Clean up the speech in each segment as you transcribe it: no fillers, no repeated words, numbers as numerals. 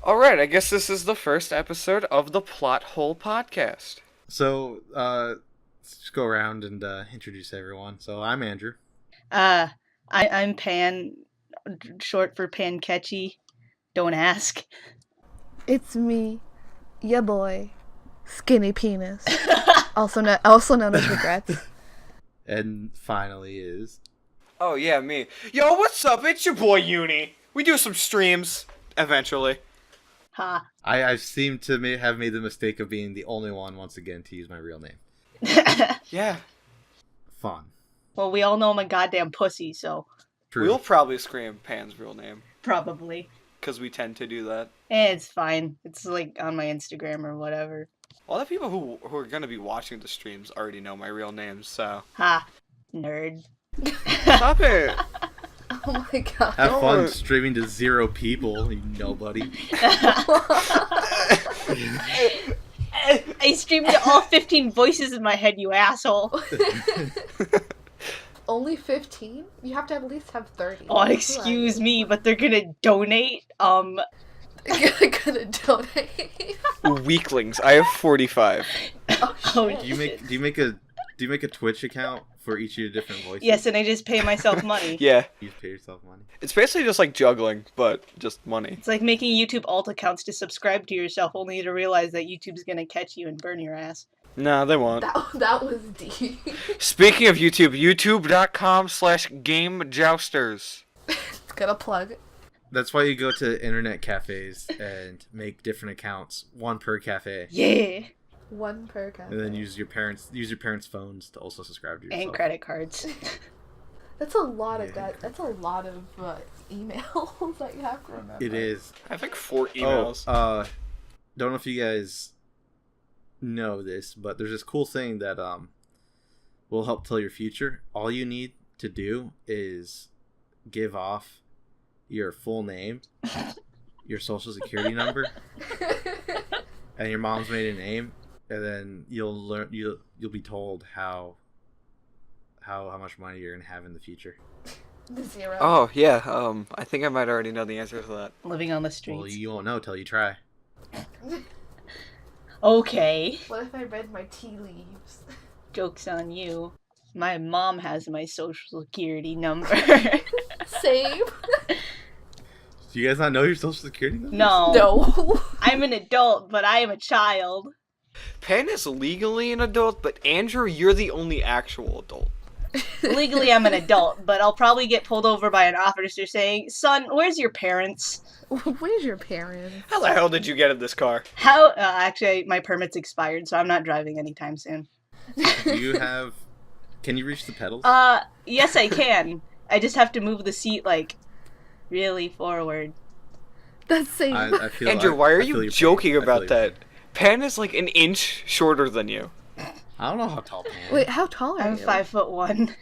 Alright, I guess this is the first episode of the Plothole Podcast. So, let's just go around and introduce everyone. So, I'm Andrew. I'm Pan, short for Panketchy. Don't ask. It's me, ya boy, Skinny Penis, also known as Regrets. And finally is... Oh yeah, me. Yo, what's up? It's your boy Uni. We do some streams, eventually. Ha. I seem to have made the mistake of being the only one, once again, to use my real name. Yeah. Fun. Well, we all know I'm a goddamn pussy, so True. We'll probably scream Pan's real name, probably. because we tend to do that. It's fine. It's like on my Instagram or whatever. All the people who are going to be watching the streams already know my real name, so... Ha. Nerd. Stop it! Oh my god. Have fun streaming to 0 people, you nobody. I streamed to all 15 voices in my head, you asshole. Only 15? You have to at least have 30. Oh, excuse me, but they're gonna donate. You're gonna donate. Weaklings. I have 45. Oh, Oh, shit. Do you make a Twitch account for each of your different voices? Yes, and I just pay myself money. Yeah. You pay yourself money. It's basically just like juggling, but just money. It's like making YouTube alt accounts to subscribe to yourself, only to realize that YouTube's gonna catch you and burn your ass. No, they won't. That was deep. Speaking of YouTube, youtube.com/gamejousters. Gonna plug. That's why you go to internet cafes and make different accounts, one per cafe. Yeah. One per cafe. And then use your parents' phones to also subscribe to yourself. And credit cards. That's a lot of Yeah. that. That's a lot of emails that you have to remember. It is. I have like 4 emails. Don't know if you guys know this, but there's this cool thing that will help tell your future. All you need to do is give off your full name, your social security number, and your mom's maiden name, and then you'll be told how much money you're gonna have in the future. 0. Oh, yeah, I think I might already know the answer to that. Living on the streets. Well, you won't know till you try. Okay. What if I read my tea leaves? Joke's on you. My mom has my social security number. Same. Do you guys not know your social security number? No. No. I'm an adult, but I am a child. Pan is legally an adult, but Andrew, you're the only actual adult. Legally, I'm an adult, but I'll probably get pulled over by an officer saying, "Son, where's your parents?" Where's your parents? How the hell did you get in this car? How? Actually, my permit's expired, so I'm not driving anytime soon. Do you have... Can you reach the pedals? Yes, I can. I just have to move the seat, like, really forward. That's same. I feel Andrew, why are I feel you your joking pain. I feel about your that? pain. Pan is like an inch shorter than you. I don't know how tall Pan is. Wait, how tall are I'm you? 5'1".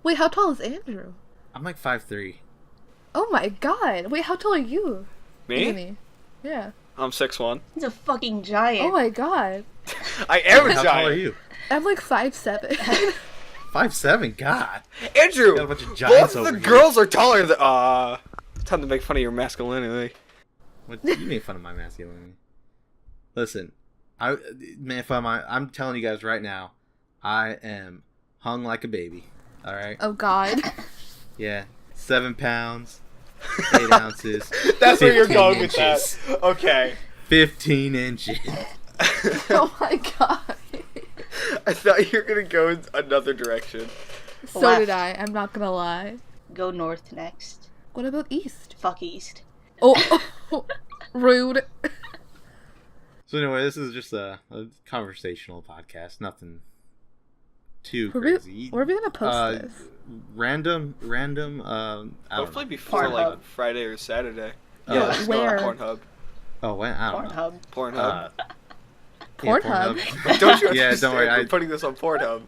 Wait, how tall is Andrew? I'm like 5'3". Oh my god. Wait, how tall are you? Me? Anthony? Yeah. I'm 6'1". He's a fucking giant. Oh my god. I am a How tall are giant. you? I'm like 5'7". 5'7"? God. Andrew, Got a bunch of giants both of the over here. girls are taller than... time to make fun of your masculinity. What, you make fun of my masculinity. Listen, I'm telling you guys right now, I am hung like a baby. All right. Oh god. Yeah. 7 pounds, 8 ounces. That's where you're 15 going with inches. that. Okay. 15 inches. Oh my god. I thought you were going to go in another direction. So Left. did I. I'm not gonna lie. Go north next. What about east? Fuck east. Oh, rude. So anyway, this is just a conversational podcast. Nothing too Where crazy. are we gonna post this? Random. I don't Hopefully know. before Pornhub. like Friday or Saturday. Oh. Yeah, it's still on Where? Pornhub. Oh, when? I don't know. Pornhub. Pornhub. Yeah, Pornhub? Don't you Yeah, understand? don't worry, We're I- putting this on Pornhub.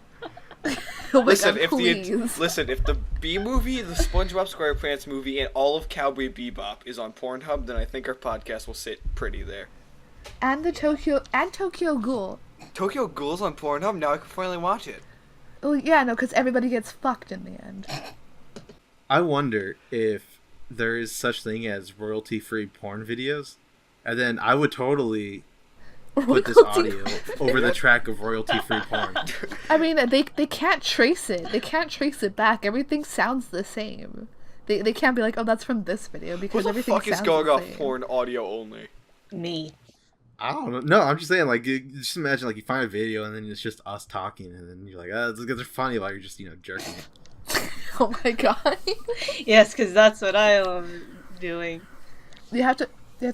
Oh my Listen, god, if please. if the Bee Movie, the SpongeBob SquarePants movie, and all of Cowboy Bebop is on Pornhub, then I think our podcast will sit pretty there. And Tokyo Ghoul. Tokyo Ghoul's on Pornhub. Now I can finally watch it. Oh yeah, no, because everybody gets fucked in the end. I wonder if there is such thing as royalty-free porn videos. and then I would totally put this Royalty- audio over the track of royalty-free porn. I mean, they can't trace it. They can't trace it back. Everything sounds the same. They can't be like, oh, that's from this video Who because the everything fuck is sounds going the off same. porn audio only? Me. I don't know. No, I'm just saying, like, just imagine, like, you find a video and then it's just us talking, and then you're like, oh, it's funny while you're just, jerking it. Oh my god. Yes, because that's what I love doing. You have to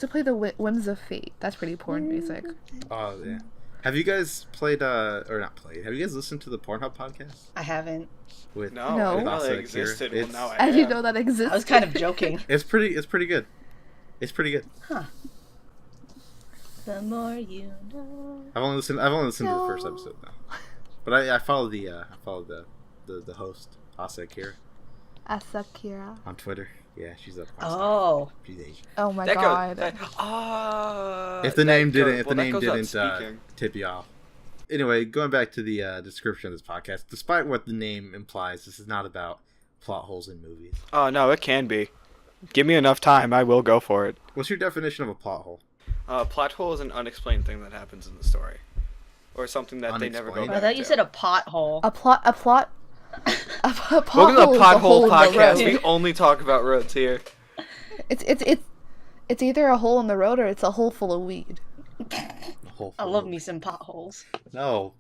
play the Whims of Fate. That's pretty porn music. Oh, yeah. Have you guys played, or not played, have you guys listened to the Pornhub podcast? I haven't. With No, No. I didn't know Asa that Akira? existed. Well, It's- now I I didn't have. know that existed. I was kind of joking. It's pretty good. It's pretty good. The more you know. I've only listened to the first episode though. But I follow the host, Asa Akira, Asakira. on Twitter. Yeah, she's up. Oh. She's Asian. Oh my That god. If the name that didn't goes without speaking. tip you off. Anyway, going back to the description of this podcast, despite what the name implies, this is not about plot holes in movies. Oh no, it can be. Give me enough time, I will go for it. What's your definition of a plot hole? Plot hole is an unexplained thing that happens in the story, or something that they never go Unexplained? back I thought you to. said a pothole. A plot. Welcome to the is a hole Pothole in the Podcast. road. We only talk about roads here. It's either a hole in the road or it's a hole full of weed. A hole I full love of- me some potholes. No,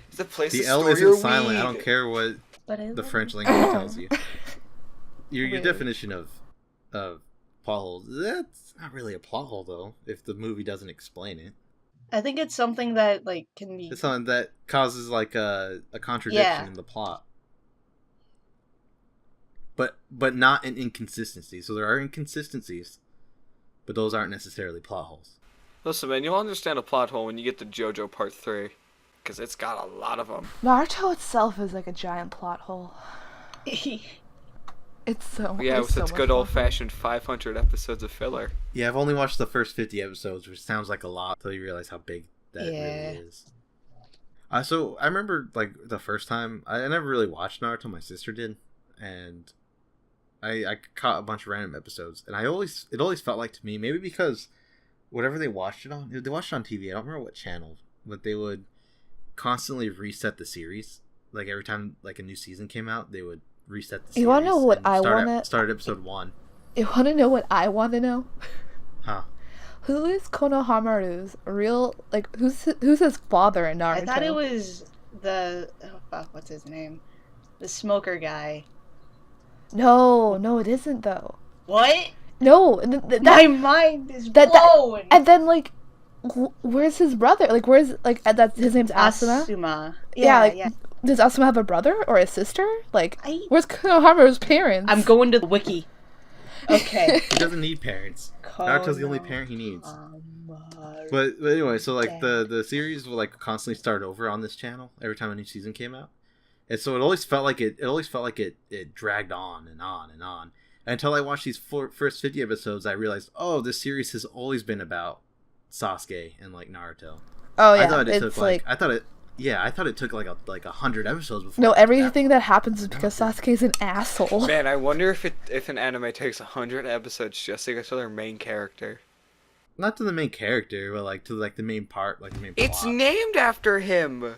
It's the place the to L store isn't your silent. weed. I don't care what But I the love French language tells you. Your Weird. definition of plot holes, that's not really a plot hole though, if the movie doesn't explain it. I think it's something that can be. It's something that causes like a contradiction Yeah. in the plot. But not an inconsistency. So there are inconsistencies, but those aren't necessarily plot holes. Listen, man, you'll understand a plot hole when you get to JoJo Part 3. Because it's got a lot of them. Naruto itself is like a giant plot hole. It's so Yeah, it's with so its much good fun. old-fashioned 500 episodes of filler. Yeah, I've only watched the first 50 episodes, which sounds like a lot until you realize how big that Yeah. really is. So I remember like the first time I never really watched Naruto. My sister did, and I caught a bunch of random episodes, and it always felt like to me, maybe because whatever they watched it on, they watched it on TV. I don't remember what channel, but they would constantly reset the series. Like every time like a new season came out, they would reset the series. You wanna know what and I start wanna- start episode 1. You want to know what I want to know? Huh. Who is Konohamaru's real, like, who's his father in Naruto? I thought it was the what's his name? The smoker guy. No, it isn't though. What? No, My mind is that- blown. and then like, where's his brother? Like, where's like that's his name's Asuma? Asuma. Yeah, like, yeah. does Asuma have a brother or a sister? Like, I- where's Konohamaru's parents? I'm going to the wiki. Okay. He doesn't need parents. Naruto's the only parent he needs. But anyway, so like the series will like constantly start over on this channel every time a new season came out, and so it always felt like it dragged on and on and on until I watched these first 50 episodes. I realized, oh, this series has always been about Sasuke and like Naruto. Oh yeah, I thought it it's took like I thought it took like 100 episodes before. no, it got everything that happens is because Sasuke's an asshole. Man, I wonder if an anime takes 100 episodes just to get to their main character. not to the main character, but like to like the main part, like the main plot. It's named after him!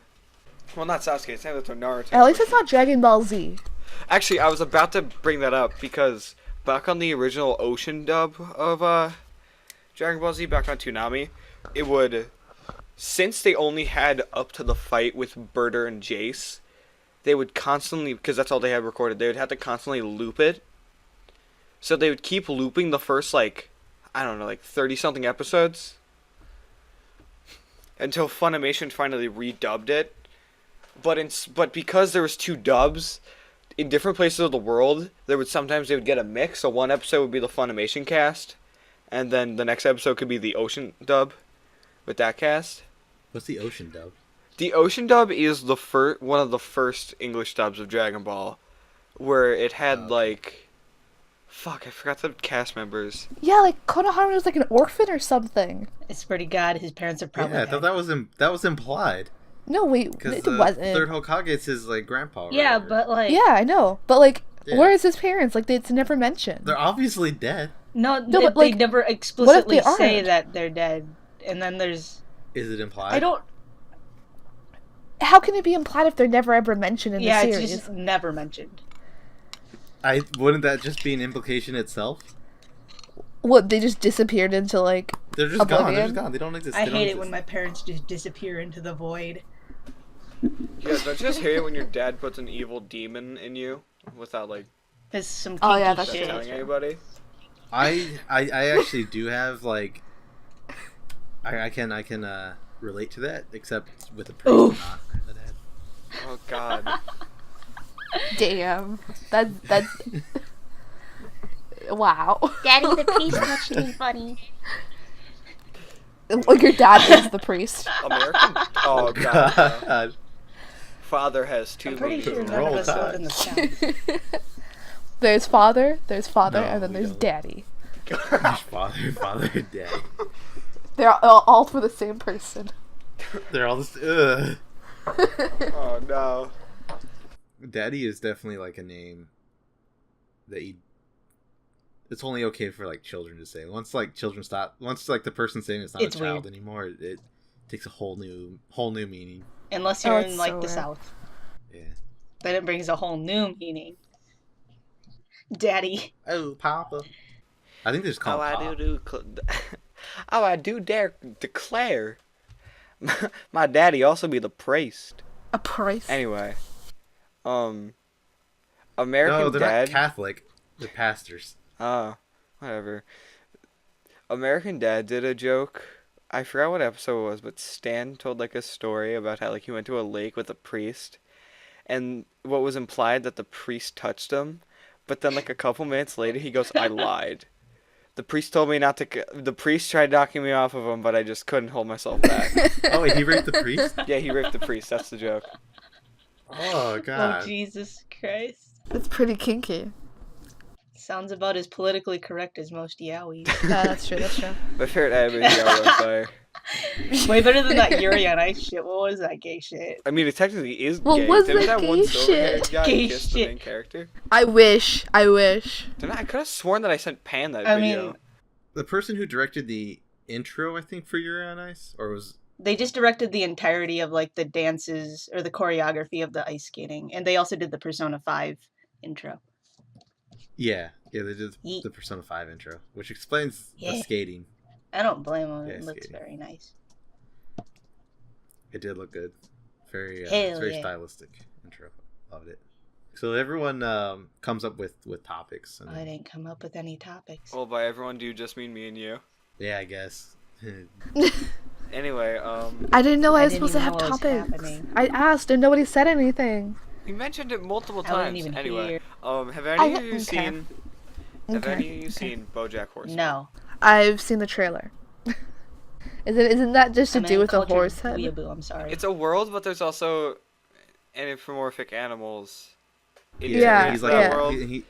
Well, not Sasuke, it's named after Naruto. At least it's not Dragon Ball Z. Actually, I was about to bring that up because back on the original Ocean dub of Dragon Ball Z, back on Toonami, it would, since they only had up to the fight with Berter and Jace, they would constantly, because that's all they had recorded, they would have to constantly loop it. So they would keep looping the first, like, I don't know, like 30-something episodes until Funimation finally redubbed it. But because there was 2 dubs in different places of the world, they would get a mix. So one episode would be the Funimation cast, and then the next episode could be the Ocean dub with that cast. What's the Ocean dub? The Ocean dub is one of the first English dubs of Dragon Ball, where it had like, fuck, I forgot the cast members. Yeah, like Konohamaru was like an orphan or something. It's pretty god. His parents are probably. Yeah, I thought that was implied. No, wait, Because it the wasn't. third Hokage's his like grandpa. or Yeah, whatever. but like. Yeah, I know, but like, Yeah. where is his parents? Like, it's never mentioned. They're obviously dead. No, No, but, they like, never explicitly they say aren't? that they're dead. And then there's... Is it implied? I don't... How can it be implied if they're never ever mentioned in Yeah, the it's series? just never mentioned. Wouldn't that just be an implication itself? What, they just disappeared into, like, They're just gone. They're Oblivion? just gone. They don't exist. I They don't hate it exist. when my parents just disappear into the void. Yeah, don't you just hate it when your dad puts an evil demon in you without like There's some kinky Oh, yeah, that's shit. telling anybody? I actually do have like I can relate to that, except with the priest, Oof. not the dad. Oh God. damn. That's... wow. Daddy, the priest touched me, buddy. Like, your dad is the priest. American. Oh God. no. God. Father has two I'm pretty sure meanings. none of Roll us live in the South. There's father, No, and then we there's don't. daddy. Father, and dad. They're all for the same person. They're all just. Ugh. Oh no. Daddy is definitely like a name that you. It's only okay for like children to say. Once like children stop, once like the person saying it's not It's a child weird. anymore, it takes a whole new meaning. Unless Oh, you're it's in, like, so the weird. South. Yeah. Then it brings a whole new meaning. Daddy. Oh, Papa. I think they just call Oh, him I Pop. do. Oh, I do dare declare. My daddy also be the priest. A priest. Anyway, American No, they're Dad. not Catholic. They're pastors. Whatever. American Dad did a joke. I forgot what episode it was, but Stan told like a story about how like he went to a lake with a priest, and what was implied that the priest touched him, but then like a couple minutes later he goes, "I lied. The priest told me not to. The priest tried knocking me off of him, but I just couldn't hold myself back." Oh, wait, he raped the priest? Yeah, he raped the priest. That's the joke. Oh, Oh, God. Jesus Christ. It's pretty kinky. Sounds about as politically correct as most yaois. That's true. That's true. My favorite anime is Yellow Fire. Way better than that Yuri on Ice shit. What was that gay shit? I mean, it technically is What gay. was Didn't the that one gay silver-haired shit? guy Gay kiss the shit. main character? I wish. Didn't I could have sworn that I sent Pan that I video. mean, The person who directed the intro, I think, for Yuri on Ice, or was they just directed the entirety of, like, the dances or the choreography of the ice skating. And they also did the Persona 5 intro. yeah, they did Yeet. the Persona 5 intro, which explains the Yeah. skating. I don't blame them. Yeah, It looks skating. very nice. It did look good. Very, Hell it's very yeah. stylistic intro. Loved it. So everyone comes up with topics. And I didn't come up with any topics. Well, by everyone, do you just mean me and you? yeah, I guess. Anyway, I didn't know I I was didn't supposed to even have know what was topics. happening. I asked and nobody said anything. we mentioned it multiple I wasn't times. even Anyway, here. have any of you okay. seen? Have Okay. any of you seen BoJack Horseman? No. I've seen the trailer. Isn't that just to I'm do an with the uncultured horse head? weeaboo, I'm sorry. It's a world, but there's also anthropomorphic animals. Yeah, he's that like yeah. world.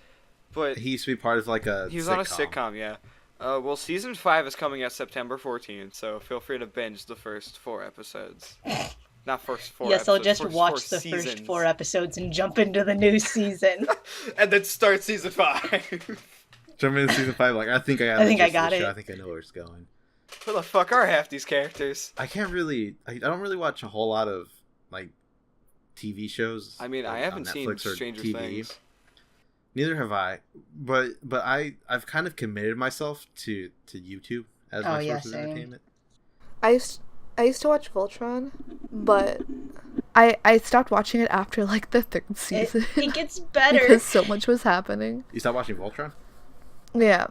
But he used to be part of like a. He was on a sitcom, yeah. Well, season 5 is coming out September 14th, so feel free to binge the first 4 episodes. Not first 4 Yes, episodes. I'll just first watch 4 the first seasons. 4 episodes and jump into the new season. And then start season 5. Jump into season 5. Like I think I got. I think I the gist of got the it. show. I think I know where it's going. Who the fuck are half these characters? I can't really. I don't really watch a whole lot of like TV shows. I mean, I like, haven't on seen Netflix or Stranger TV. Things. Neither have I. But I've kind of committed myself to YouTube as Oh, my yeah, source of same. entertainment. I used to watch Voltron, but I stopped watching it after like the 3rd It, season it gets better. because so much was happening. You stopped watching Voltron? Yeah,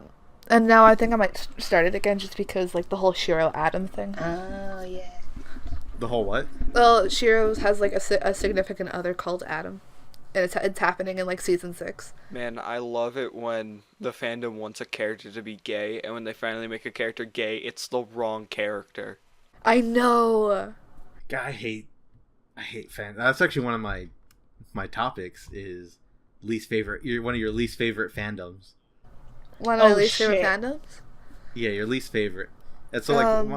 and now I think I might start it again just because like the whole Shiro Adam thing. Oh, yeah. The whole what? Well, Shiro has like a significant other called Adam, and it's happening in like season 6. Man, I love it when the fandom wants a character to be gay, and when they finally make a character gay, it's the wrong character. I know. God, I hate fan. That's actually one of my topics is least favorite. One of your least favorite fandoms. One of my Oh, least favorite shit. fandoms. Yeah, your least favorite. And so like Um,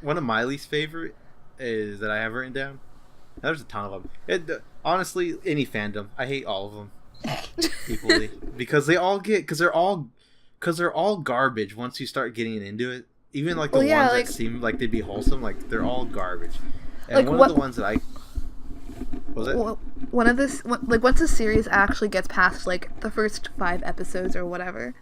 one of my least favorite is that I have written down. There's a ton of them. Honestly, any fandom, I hate all of them equally because they're all because they're all garbage once you start getting into it. Even like the Well, yeah, ones like- that seem like they'd be wholesome, like they're all garbage. And Like, one what- of the ones that I what was it? Well, like once a series actually gets past like the first 5 episodes or whatever,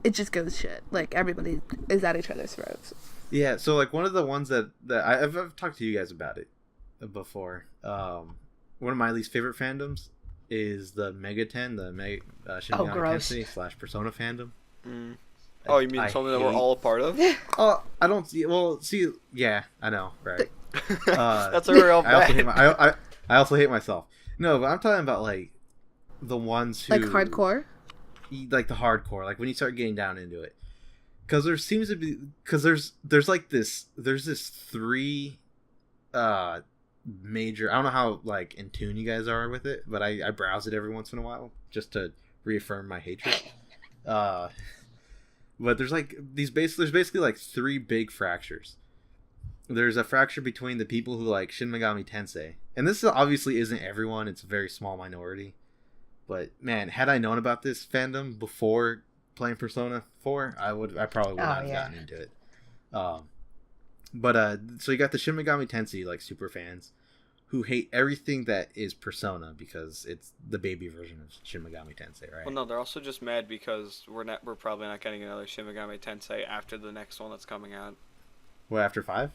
it just goes shit. Like everybody is at each other's throats. Yeah, so like one of the ones that I've talked to you guys about it before. One of my least favorite fandoms is the Mega 10, the Shin Megami gross. Tensei / Persona fandom. Mm. Oh, you mean I something that we're hate- all a part of? Oh, I don't see. Well, see, yeah, I know, right? That's a real I also hate bad. I also hate myself. No, but I'm talking about like the ones who Like hardcore. like the hardcore, like when you start getting down into it. Because there seems to be there's like this 3 major. I don't know how like in tune you guys are with it, but I browse it every once in a while just to reaffirm my hatred. But there's like there's basically like 3 big fractures. There's a fracture between the people who like Shin Megami Tensei, and this obviously isn't everyone; it's a very small minority. But man, had I known about this fandom before playing Persona 4, I probably would not have gotten into it. So you got the Shin Megami Tensei like super fans who hate everything that is Persona because it's the baby version of Shin Megami Tensei, right? Well, no, they're also just mad because we're probably not getting another Shin Megami Tensei after the next one that's coming out. Well, after 5?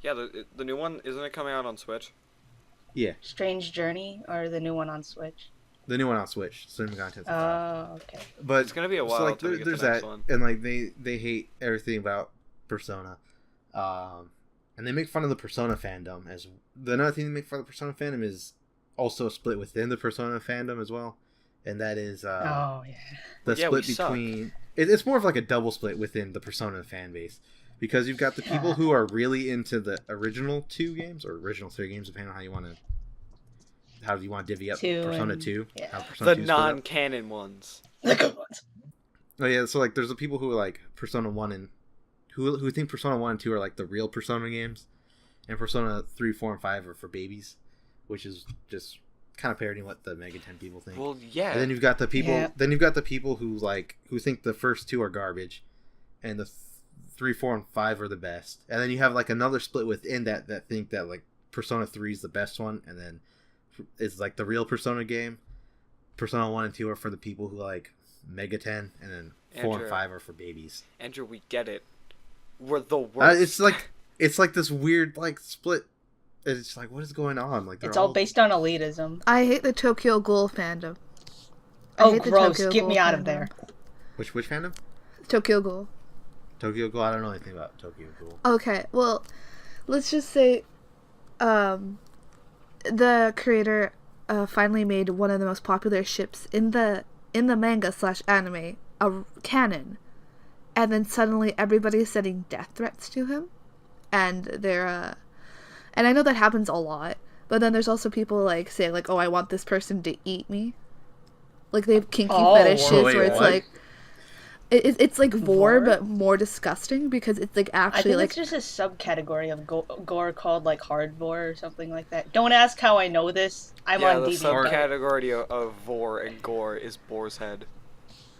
Yeah, the new one, isn't it coming out on Switch? Yeah, Strange Journey or the new one on Switch? the new one on Switch, Shin Megami Tensei 5. Oh, okay. But It's gonna be a while so, like, till we get there's the next that, one. and like they hate everything about Persona, and they make fun of the Persona fandom as another thing they make fun of the Persona fandom is also a split within the Persona fandom as well, and that is Oh, yeah. the Yeah, split we suck. between it's more of like a double split within the Persona fan base because you've got the people who are really into the original 2 games or original 3 games depending on how you want to divvy up 2 Persona and- 2 yeah. how Persona The 2 is split up. non-canon ones. The good ones. Oh yeah, so like there's the people who are like Persona 1 and who think Persona 1 and 2 are like the real Persona games, and Persona 3, 4, and 5 are for babies, which is just kind of parodying what the Mega 10 people think. Well, yeah. And then you've got the people Yeah. who think the first 2 are garbage and the 3, 4, and 5 are the best. And then you have like another split within that think that like Persona 3 is the best one and then it's like the real Persona game. Persona 1 and 2 are for the people who like Mega 10 and then 4 Andrew. and 5 are for babies. Andrew, we get it. We're the worst. It's like this weird like split. It's like what is going on? Like they're It's all based on elitism. I hate the Tokyo Ghoul fandom. I Oh, hate the gross. Tokyo Get me Ghoul out of fandom. there. Which fandom? Tokyo Ghoul. Tokyo Ghoul. I don't know anything about Tokyo Ghoul. Okay, well, let's just say, the creator finally made one of the most popular ships in the manga / anime a canon, and then suddenly everybody's sending death threats to him, and they're and I know that happens a lot, but then there's also people like saying like, oh, I want this person to eat me, like they have kinky Oh, fetishes wait, where it's what? like. It's like Vor? vor, but more disgusting because it's like I actually think like it's just a subcategory of gore called like hardcore or something like that. Don't ask how I know this. I'm yeah, on the DB. subcategory of vor and gore is boar's head.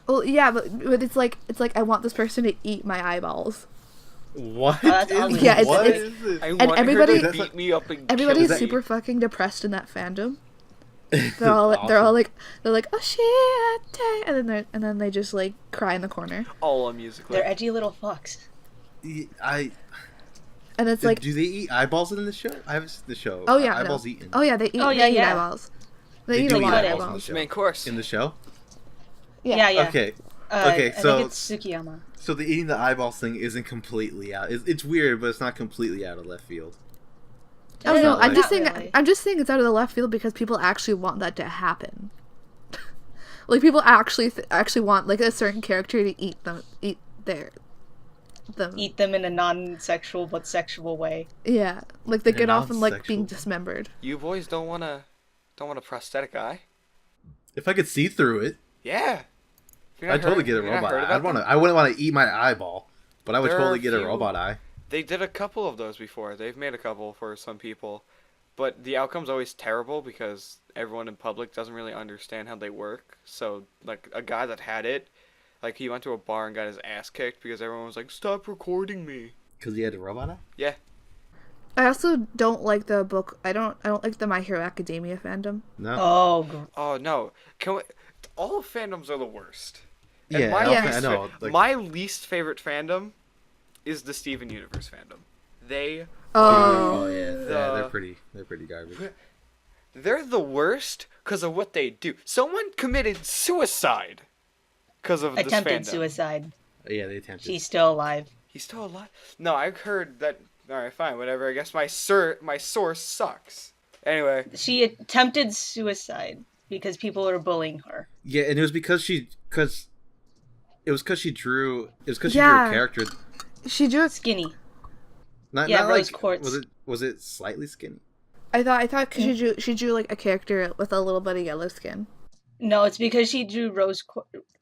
well, yeah, but it's like I want this person to eat my eyeballs. What? that's ugly. Yeah, it's- what it's- is this? I And want everybody- her to beat me up and Everybody's kill me. super fucking depressed in that fandom. They're all like oh shit, and then they just like cry in the corner, all on musically. They're edgy little fucks. and it's like do they eat eyeballs in the show? I haven't seen the show. oh yeah, eyeballs no. eaten. Oh yeah, they eat Oh, yeah, they eat yeah. eyeballs. They They eat do a eat lot of eyeballs in the eyeballs. It's show. the main course. In the show. Yeah, yeah. Okay. I so think it's Tsukiyama. so the eating the eyeballs thing isn't completely out. It's weird, but it's not completely out of left field. Oh It's no, not I'm like- just saying. Not really. I'm just saying it's out of the left field because people actually want that to happen. Like people actually want like a certain character to eat them. Eat them. In a non-sexual but sexual way. Yeah, like they In a get off and like non-sexual being way. dismembered. You boys don't want a prosthetic eye? If I could see through it, Yeah. You've not I'd totally heard- get a you've not robot heard eye. about them? I wouldn't want to eat my eyeball, but I would There are totally a get a few- robot eye. They did a couple of those before. They've made a couple for some people. But the outcome's always terrible because everyone in public doesn't really understand how they work. So, like, a guy that had it, Like, he went to a bar and got his ass kicked because everyone was like, "Stop recording me." Because he had a robot eye? Yeah. I also don't like the book. I don't like the My Hero Academia fandom. No. Oh, Oh no! Can we? All of fandoms are the worst. Yeah, my Yeah. least I know. Like, my least favorite fandom is the Steven Universe fandom. They oh yeah, The- they're pretty garbage. they're the worst because of what they do. Someone committed suicide because of this attempted fandom. suicide. Yeah, they attempted. She's still alive. He's still alive. No, I heard that. All right, fine, whatever. I guess my source sucks. Anyway, She attempted suicide because people are bullying her. Yeah, and it was because she drew a Yeah. character. She drew. Skinny. Not Rose like Quartz. was it slightly skinny? I thought because she drew like a character with a little bit of yellow skin. No, it's because she drew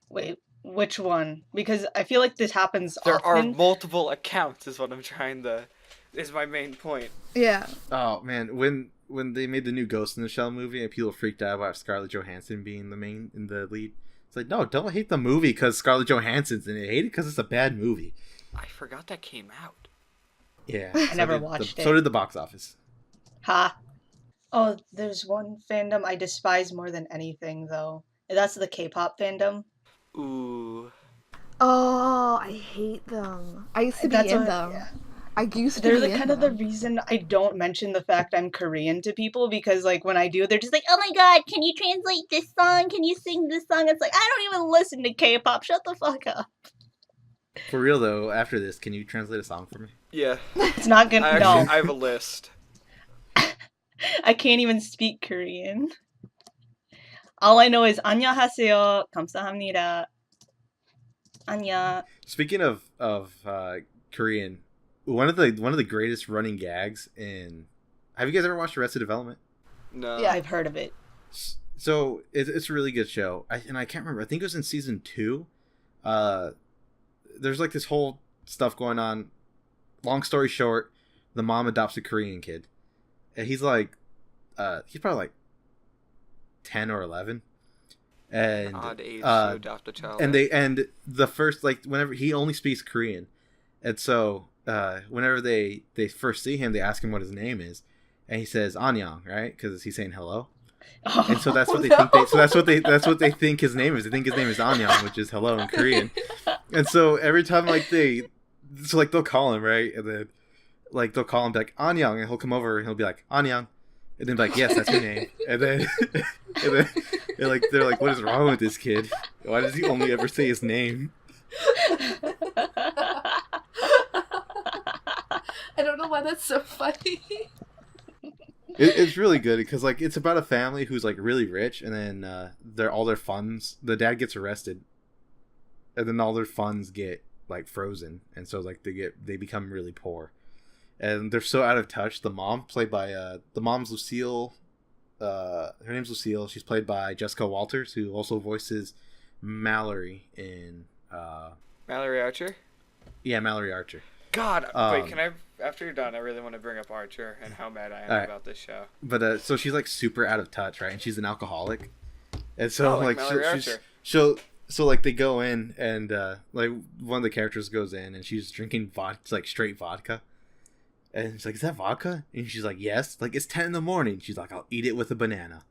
Wait, which one? Because I feel like this happens there are often. multiple accounts. Is what I'm trying to. Is my main point. Yeah. Oh man, when they made the new Ghost in the Shell movie and people freaked out about Scarlett Johansson being the lead, it's like, no, don't hate the movie because Scarlett Johansson's in it. Hate it because it's a bad movie. I forgot that came out. Yeah, I never watched it. So did the box office. Ha. Oh, there's one fandom I despise more than anything, though. And that's the K-pop fandom. Ooh. Oh, I hate them. I used to be in them. Yeah. I used to They're be the in kind of the them. reason I don't mention the fact I'm Korean to people, because like when I do, they're just like, "Oh my god, can you translate this song? Can you sing this song?" It's like, I don't even listen to K-pop. Shut the fuck up. For real though, after this, can you translate a song for me? Yeah. It's not gonna. I have a list. I can't even speak Korean. All I know is 안녕하세요, 감사합니다. 안녕. Speaking of Korean, one of the greatest running gags in. Have you guys ever watched Arrested Development? No. Yeah. I've heard of it. So it's a really good show. I can't remember. I think it was in season 2. There's like this whole stuff going on. Long story short, the mom adopts a Korean kid, and he's like, he's probably like 10 or 11, and Odd age to adopt a child. and the first, like, whenever he only speaks Korean, and so whenever they first see him, they ask him what his name is, and he says Anyang, right? Because he's saying hello. And so that's what they think. That's what they think his name is. They think his name is Anyang, which is hello in Korean. And so every time they'll call him, right, and then like they'll call him like Anyang, and he'll come over and he'll be like Anyang, and then be like, yes, that's your name. And then they're like, what is wrong with this kid? Why does he only ever say his name? I don't know why that's so funny. It's really good because like it's about a family who's like really rich, and then all their funds. The dad gets arrested, and then all their funds get like frozen, and so like they become really poor, and they're so out of touch. The mom, played by the mom's Lucille, her name's Lucille. She's played by Jessica Walters, who also voices Mallory in Mallory Archer? yeah, Mallory Archer. God, wait, can I, after you're done, I really want to bring up Archer and how mad I am Alright. about this show. But so she's like super out of touch, right? And she's an alcoholic, and so Oh, like like Mallory Archer. so like they go in, and like one of the characters goes in, and she's drinking vodka, like straight vodka, and she's like, "Is that vodka?" And she's like, "Yes." Like, it's 10 a.m. She's like, "I'll eat it with a banana."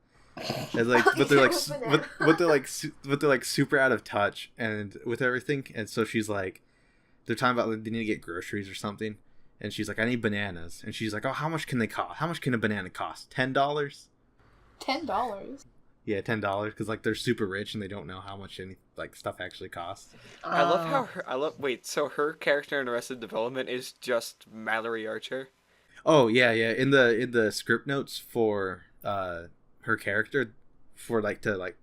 And like, but they're like, but they're like super out of touch and with everything, and so she's like, they're talking about like, they need to get groceries or something. And she's like, I need bananas. And she's like, oh, how much can they cost? How much can a banana cost? $10? $10. Yeah, $10. Because like they're super rich and they don't know how much any like stuff actually costs. I love how wait, so her character in Arrested Development is just Mallory Archer? Oh yeah. In the script notes for her character, for like to like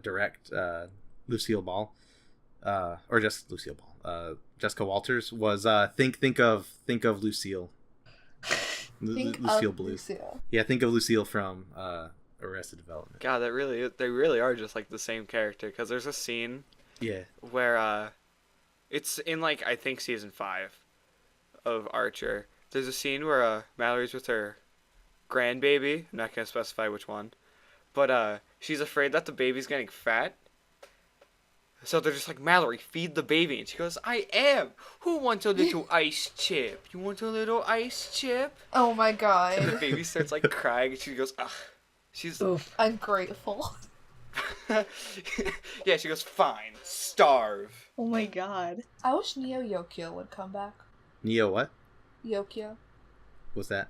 direct Lucille Ball, or just Lucille Ball, Jessica Walters was think of Lucille. Lucille Blues. Yeah, think of Lucille from Arrested Development. God, they really are just like the same character, because there's a scene Yeah. where it's in like I think season 5 of Archer. There's a scene where Mallory's with her grandbaby. I'm not gonna specify which one, but she's afraid that the baby's getting fat. So they're just like, Mallory, feed the baby. And she goes, I am. Who wants a little ice chip? You want a little ice chip? Oh my And the god. baby starts like crying and she goes, ugh. She's, Oof. Ungrateful. yeah, she goes, fine, starve. Oh my god. I wish Neo Yokio would come back. Neo, what? Yokio. What's that?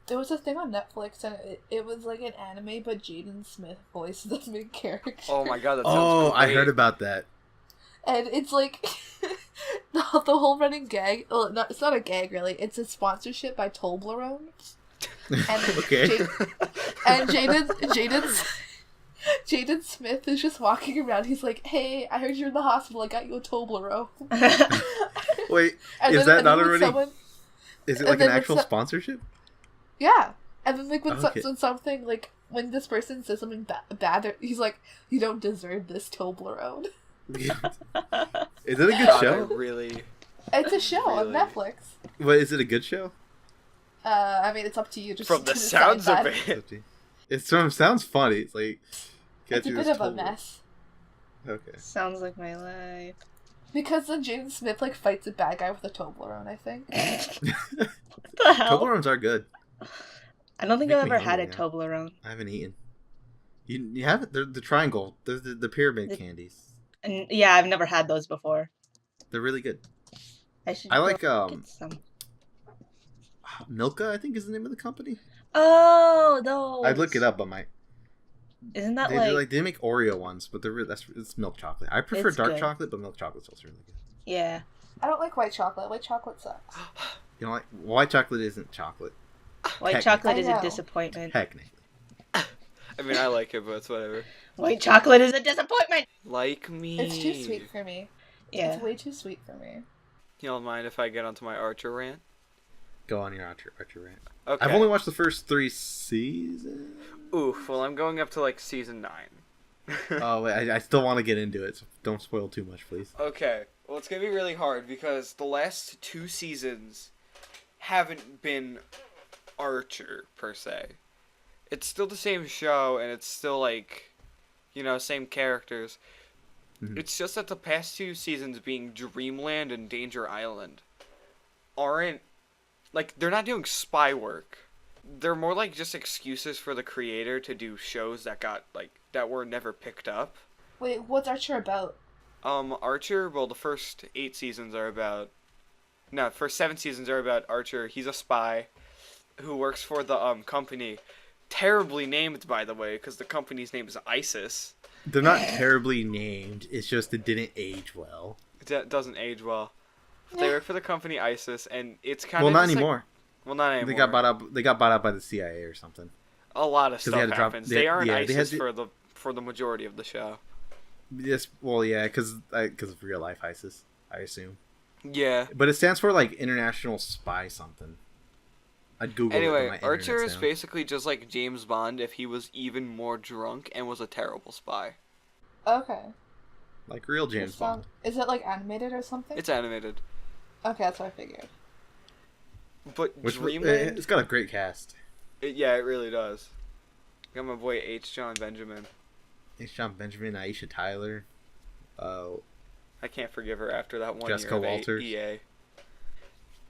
There was a thing on Netflix, and it was like an anime, but Jaden Smith voiced the main character. Oh my god, that sounds Oh, I great. heard about that. And it's like the whole running gag. Well, it's not a gag really. It's a sponsorship by Toblerone. And Okay. Jaden Smith is just walking around. He's like, "Hey, I heard you're in the hospital. I got you a Toblerone." Wait, And is then- that and not then when already? someone- Is it and like an then when actual sponsorship? Yeah, and then like when, Okay. when something like when this person says something bad, he's like, "You don't deserve this Toblerone." Is it a good God, I show? really... It's a show on Really? Netflix. Wait, is it a good show? I mean, it's up to you. Just From to the decide sounds of that. it. It sounds funny. It's like It's a bit of a mess. Okay. Sounds like my life. Because then Jaden Smith like fights a bad guy with a Toblerone, I think. What the hell? Toblerones are good. I don't think Make I've me ever had a hungry now. Toblerone. I haven't eaten. You haven't? They're the triangle. They're the pyramid The- candies. And yeah, I've never had those before. They're really good. I should. I go like get some. Milka, I think is the name of the company. Oh, those. I'd look it up, but my Isn't that they make Oreo ones, but it's milk chocolate. I prefer It's dark good. chocolate, but milk chocolate's also really good. Yeah. I don't like white chocolate. White chocolate sucks. You know, like white chocolate isn't chocolate. White Heck. chocolate I is know. a disappointment. Technically. I mean, I like it, but it's whatever. White chocolate is a disappointment. Like me. It's too sweet for me. Yeah. It's way too sweet for me. You don't mind if I get onto my Archer rant? Go on your Archer rant. Okay. I've only watched the first 3 seasons. Oof, well, I'm going up to, like, season 9. Oh, wait, I still want to get into it, so don't spoil too much, please. Okay, well, it's gonna be really hard because the last 2 seasons haven't been Archer, per se. It's still the same show, and it's still, like, you know, same characters. Mhm. It's just that the past 2 seasons, being Dreamland and Danger Island, aren't, like, they're not doing spy work. They're more like just excuses for the creator to do shows that got, like, that were never picked up. Wait, what's Archer about? Archer, well, the first 8 seasons are about... No, first 7 seasons are about Archer. He's a spy who works for the, company. Terribly named, by the way, because the company's name is ISIS. They're not terribly named. It's just it didn't age well. It doesn't age well. They work for the company ISIS, and it's kind Well, of... not anymore. Well, not anymore. They got bought out by the CIA or something. A lot of 'Cause they stuff had to drop- happens. they- They aren't yeah, they had ISIS to- for the majority of the show. Yes, well, yeah, because of real life ISIS, I assume. Yeah. But it stands for like International Spy something. I'd Google it. Anyway, but my Archer internet's is down. basically just like James Bond if he was even more drunk and was a terrible spy. Okay. like real James Bond. Is it like animated or something? It's animated. Okay, that's what I figured. But Which Dreamland... it's got a great cast. Yeah, it really does. Got my boy H. John Benjamin. It's John Benjamin, Aisha Tyler. I can't forgive her after that one Jessica year of Walters. EA.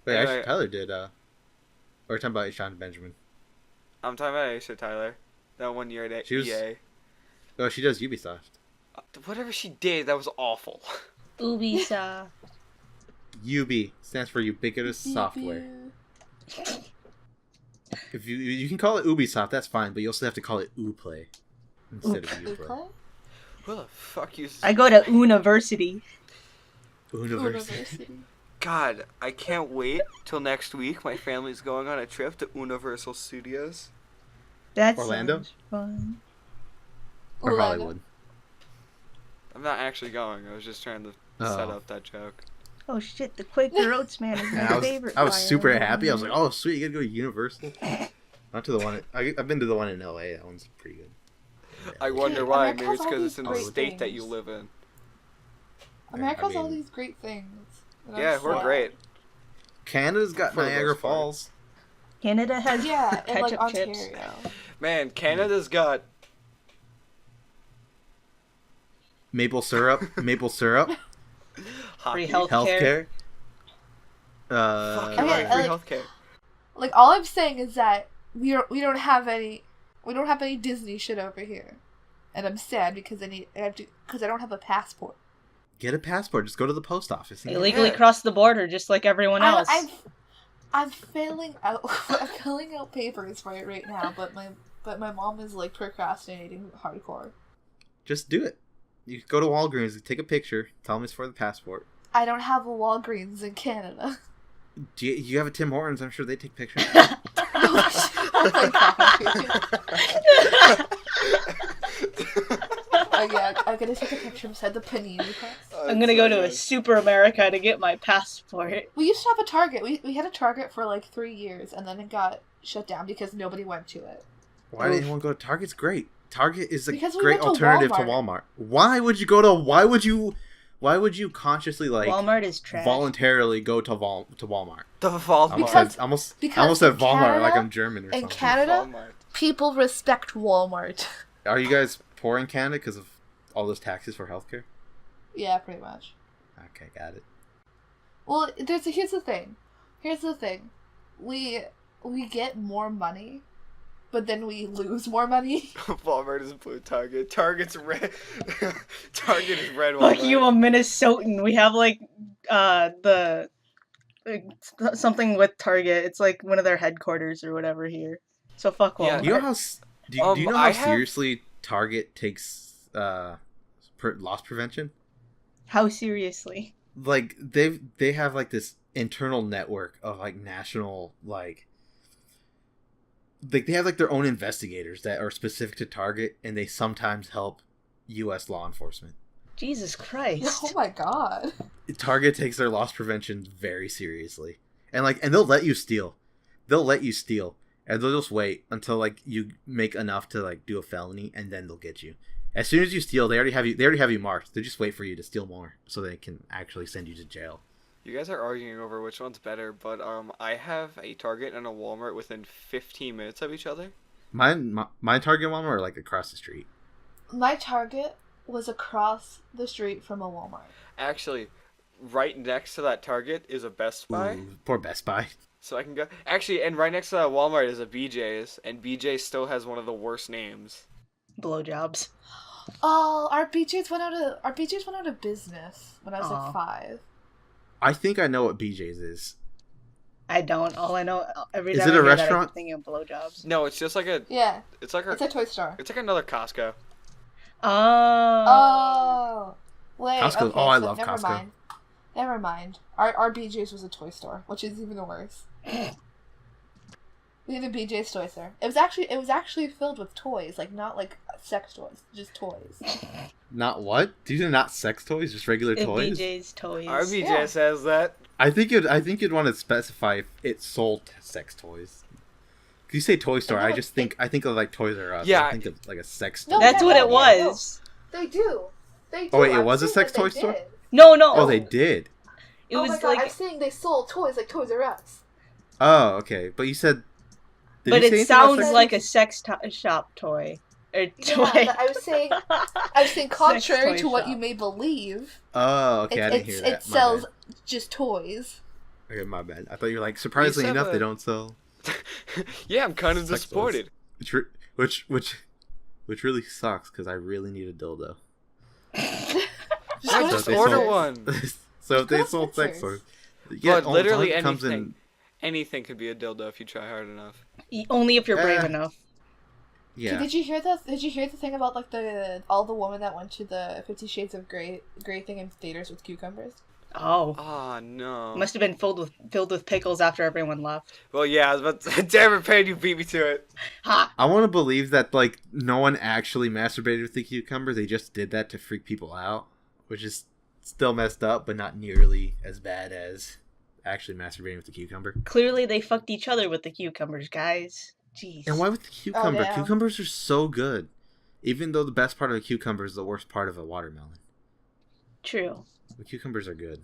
Wait, Anyway. Aisha Tyler did. Or we're talking about John Benjamin. I'm talking about Aisha Tyler. That 1 year at She was- EA. Oh, she does Ubisoft. Whatever she did, that was awful. Ubisoft. UB stands for Ubiquitous Software. If you can call it Ubisoft, that's fine, but you also have to call it Uplay instead of Uplay. Uplay? Who the fuck you... I go to university. University. God, I can't wait till next week. My family's going on a trip to Universal Studios. That's Orlando? fun. Or Orlando. Hollywood. I'm not actually going. I was just trying to set up that joke. Oh shit, the Quaker Oats man is my And favorite. I was fire super emblem. happy. I was like, "Oh, sweet, you get to go to Universal." Not to the one. I've been to the one in LA. That one's pretty good. I wonder why. America Maybe it's has all because these it's in the great state that you things. live in. America has all mean- these great things. and I'm Yeah, we're sad. great. Canada's got For the Niagara most part. Falls. Canada has Yeah, in like ketchup chips. Ontario. Man, Canada's got... maple syrup, Free Hockey. healthcare. healthcare. Fuck, Okay, you're right, free like- healthcare. Like, all I'm saying is that we don't have any Disney shit over here, and I'm sad because I don't have a passport. Get a passport. Just go to the post office. And Illegally Yeah. cross the border just like everyone else. I'm filling out I'm filling out papers for it right now, but my mom is like procrastinating hardcore. Just do it. You go to Walgreens, take a picture, tell them it's for the passport. I don't have a Walgreens in Canada. Do you have a Tim Hortons? I'm sure they take pictures. Oh my god. Oh yeah, I'm gonna take a picture beside the panini press. I'm gonna go to a Super America to get my passport. We used to have a Target. We had a Target for like 3 years, and then it got shut down because nobody went to it. Why did anyone go to Target's great? Target is a Because we great went to alternative to Walmart. Walmart. Why would you consciously like Walmart is trash. voluntarily go to Walmart? The vault. Because- I almost because said in Walmart like Canada- I'm German or in something. Canada, people respect Walmart. Are you guys poor in Canada because of all those taxes for healthcare? Yeah, pretty much. Okay, got it. Well, here's the thing. We get more money, but then we lose more money. Walmart is blue. Target's red. Target is red. Fuck Walmart. you, a Minnesotan. We have like the something with Target. It's like one of their headquarters or whatever here. So fuck Yeah. Walmart. You know how do you know how I have- seriously Target takes loss prevention? How seriously? Like they have like this internal network of like national like they have like their own investigators that are specific to Target, and they sometimes help U.S. law enforcement. Jesus Christ. Oh my god. Target takes their loss prevention very seriously, and they'll let you steal. They'll let you steal, and they'll just wait until like you make enough to like do a felony, and then they'll get you. As soon as you steal, they already have you marked. They just wait for you to steal more, so they can actually send you to jail. You guys are arguing over which one's better, but I have a Target and a Walmart within 15 minutes of each other. My Target and Walmart are like across the street. My Target was across the street from a Walmart. Actually, right next to that Target is a Best Buy, Ooh, poor Best Buy. so I can go. Actually, and right next to that Walmart is a BJ's, and BJ's still has one of the worst names. Blowjobs. Oh, our BJ's went out of business when I was Aw. like 5. I think I know what BJ's is. I don't. All I know, every Is time it I a hear that, I restaurant? keep thinking of blowjobs. No, it's just like a. Yeah, It's like it's a toy store. It's like another Costco. Oh. Oh, wait. Costco. Okay, Oh, I so love never Costco. Mind. Never mind. Our BJ's was a toy store, which is even worse. We had a BJ's toy store. It was actually filled with toys, like not like sex toys, just toys. Not what? These are not sex toys, just regular toys. BJ's toys. Our BJ Yeah. says that. I think you'd want to specify if it sold sex toys. If you say toy store, I think of like Toys R Us. Yeah. I think of like a sex No, store. That's what it Yeah. was. They do. They do. Oh, wait, it I'm was a saying sex that they toy store? did. No, no. Oh, they did. It Oh was my god, I'm like, saying they sold toys like Toys R Us. Oh, okay. But you said. Did but you say it anything about sounds sex like a sex shop toy. Or Yeah, toy. but I was saying contrary toy to what shop. you may believe, Oh, okay. I didn't hear that. it My sells bad. just toys. Okay, my bad. I thought you were like surprisingly have enough they a- don't sell. Yeah, I'm kind of Sex disappointed. Which really sucks because I really need a dildo. Just Why go to just they order sold- one? So if they Go to sold sex Spencer's. toys, But all- literally it comes anything. Anything could be a dildo if you try hard enough. Only if you're brave Eh. enough. Yeah. Did you hear the thing about like all the women that went to the 50 Shades of Grey thing in theaters with cucumbers? Oh. Oh no. Must have been filled with pickles after everyone left. Well, yeah, I was about to. Damn it, Pan, you beat me to it. Ha! I want to believe that like no one actually masturbated with the cucumber. They just did that to freak people out, which is still messed up, but not nearly as bad as actually masturbating with the cucumber. Clearly they fucked each other with the cucumbers, guys. Jeez. And why with the cucumber? damn. Cucumbers are so good, even though the best part of a cucumber is the worst part of a watermelon. True. The cucumbers are good.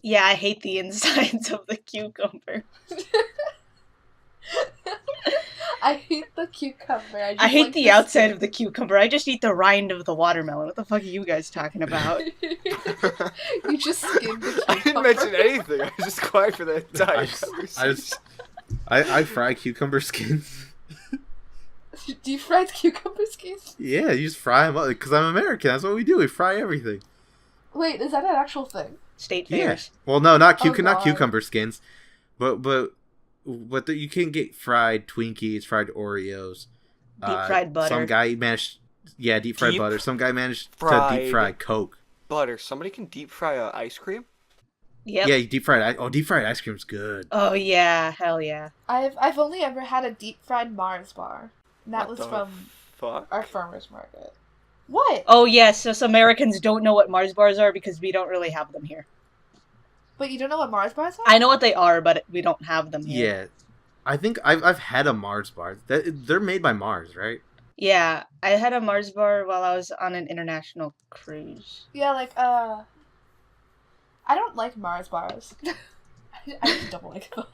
Yeah, I hate the insides of the cucumber. I hate the cucumber. I hate the outside of the cucumber. I just eat the rind of the watermelon. What the fuck are you guys talking about? You just skimmed the cucumber. I didn't mention anything. I was just quiet for the entire I fry cucumber skins. Deep fried cucumber skins? Yeah, you just fry them up because I'm American. That's what we do. We fry everything. Wait, is that an actual thing? State Yeah. fairs. Well, no, not God. not cucumber skins, but you can get fried Twinkies, fried Oreos, Deep fried butter. Some guy managed, deep fried Deep butter. Some guy managed to fried deep fry Coke. Butter. Somebody can deep fry ice cream? Yep. Yeah, deep fried. Oh, deep fried ice cream's good. Oh yeah, hell yeah. I've only ever had a deep fried Mars bar. And that What was the from fuck? our farmer's market. What? Oh yes, so some Americans don't know what Mars bars are because we don't really have them here. But you don't know what Mars bars are? I know what they are, but we don't have them here. Yeah, I think I've had a Mars bar. They're made by Mars, right? Yeah, I had a Mars bar while I was on an international cruise. Yeah, like, I don't like Mars bars. I just don't like them.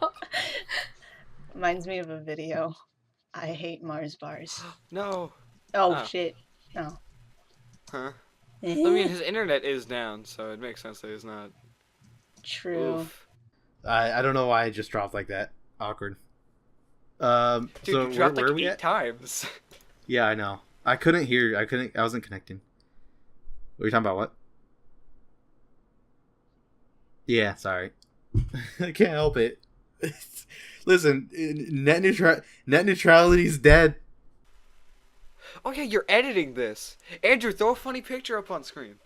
Reminds me of a video. I hate Mars bars. No. Oh, Oh. shit. No. Huh? I mean, his internet is down, so it makes sense that he's not. True. Oof. I don't know why I just dropped like that. Awkward. Dude, So you dropped where are like we 8 at? times. Yeah, I know. I couldn't hear. I wasn't connecting. What are you talking about? What? Yeah, sorry. I can't help it. Listen, net neutrality's dead. Oh yeah, you're editing this. Andrew, throw a funny picture up on screen.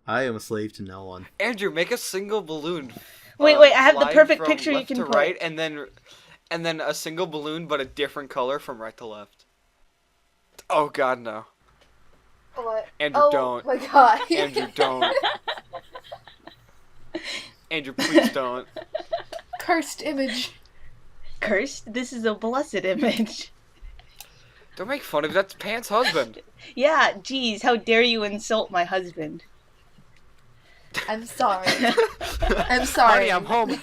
I am a slave to no one. Andrew, make a single balloon. Wait, I have the flying perfect from picture you left can to put. right, and then a single balloon, but a different color from right to left. Oh God, no. What? Andrew, oh, don't. my god. Andrew, don't. Andrew, please don't. Cursed image. Cursed? This is a blessed image. Don't make fun of that's Pants' husband. Yeah, geez, how dare you insult my husband? I'm sorry. I'm sorry. Honey, I'm home.